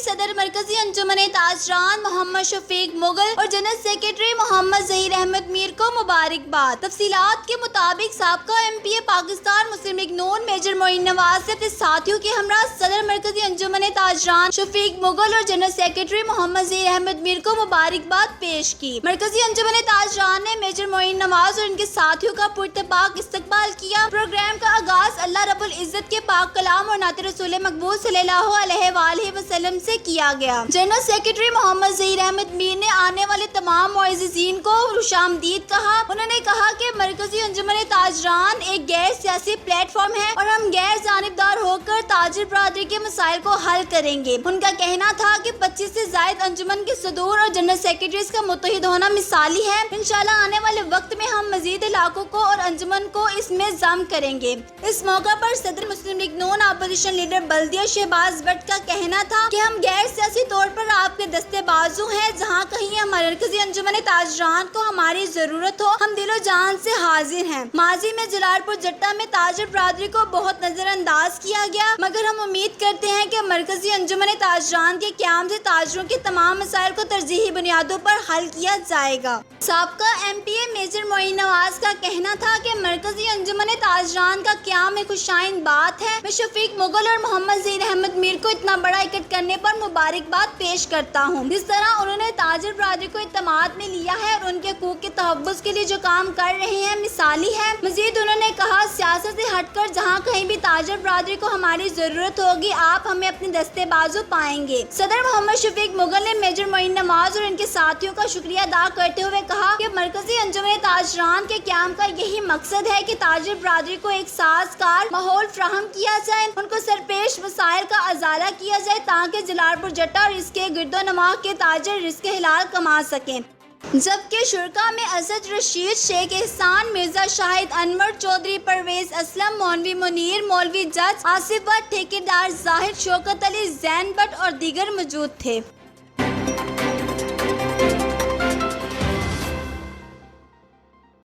صدر مرکزی انجمن تاجران محمد شفیق مغل اور جنرل سیکریٹری محمد ظہیر احمد میر کو مبارکباد۔ تفصیلات کے مطابق سابقہ ایم پی اے پاکستان مسلم لیگ نون میجر معین نواز نے اپنے ساتھیوں کے ہمراہ صدر مرکزی انجمن تاجران شفیق مغل اور جنرل سیکریٹری محمد ظہیر احمد میر کو مبارکباد پیش کی۔ مرکزی انجمن تاجران نے میجر معین نواز اور ان کے ساتھیوں کا پرتپاک استقبال کیا۔ پروگرام کا آغاز اللہ رب العزت کے پاک کلام اور نعت رسول مقبول صلی اللہ علیہ وآلہ وسلم سے کیا گیا۔ جنرل سیکریٹری محمد ظہیر احمد میر نے آنے والے تمام معززین کو خوش آمدید کہا۔ انہوں نے کہا کہ مرکزی انجمن تاجران ایک غیر سیاسی پلیٹ فارم ہے اور ہم غیر جانبدار ہو کر تاجر برادری کے مسائل کو حل کریں گے۔ ان کا کہنا تھا کہ 25 سے زائد انجمن کے صدور اور جنرل سیکریٹریز کا متحد ہونا مثالی ہے۔ انشاءاللہ آنے والے وقت میں ہم مزید علاقوں کو اور انجمن کو اس میں ضم کریں گے۔ اس موقع پر صدر مسلم لیگ نون اپوزیشن لیڈر بلدیہ شہباز بٹ کا کہنا تھا کہ ہم غیر سیاسی طور پر آپ کے دستے بازو ہیں۔ جہاں کہیں ہمارے مرکزی انجمن تاجران کو ہماری ضرورت ہو ہم دل و جان سے حاضر ہیں۔ ماضی میں جلال پور جٹا میں تاجر برادری کو بہت نظر انداز کیا گیا، مگر ہم امید کرتے ہیں کہ مرکزی انجمن تاجران کے قیام سے تاجروں کے تمام مسائل کو ترجیحی بنیادوں پر حل کیا جائے گا۔ سابقہ ایم پی اے میجر معین نواز کا کہنا تھا کہ مرکزی انجمن تاجران کا قیام ایک خوشائند بات ہے۔ میں شفیق مغل اور محمد ظہیر احمد میر کو اتنا بڑا اکٹھ کرنے پر مبارکباد پیش کرتا ہوں۔ جس طرح انہوں نے تاجر برادری کو اعتماد میں لیا ہے اور ان کے حقوق کے تحفظ کے لیے جو کام کر رہے ہیں مثالی ہے۔ مزید انہوں نے کہا سیاست سے ہٹ کر جہاں کہیں بھی تاجر برادری کو ہماری ضرورت ہوگی آپ ہمیں اپنے دستے بازو پائیں گے۔ صدر محمد شفیق مغل نے میجر معین نواز اور ان کے ساتھیوں کا شکریہ ادا کرتے ہوئے کہا کہ مرکزی انجمن تاجران کے قیام کا یہی مقصد ہے کہ تاجر برادری کو ایک سازگار ماحول فراہم کیا جائے، ان کو سرپیش مسائل کا ازالہ کیا جائے تاکہ جلال پور جٹا اور اس کے گرد و نواح کے تاجر رزق حلال کما سکیں۔ جبکہ شرکاء میں اسد رشید، شیخ احسان، مرزا شاہد انور، چودھری پرویز اسلم، مولوی منیر، مولوی جج آصف بٹ، ٹھیکیدار زاہد، شوکت علی، زین بٹ اور دیگر موجود تھے۔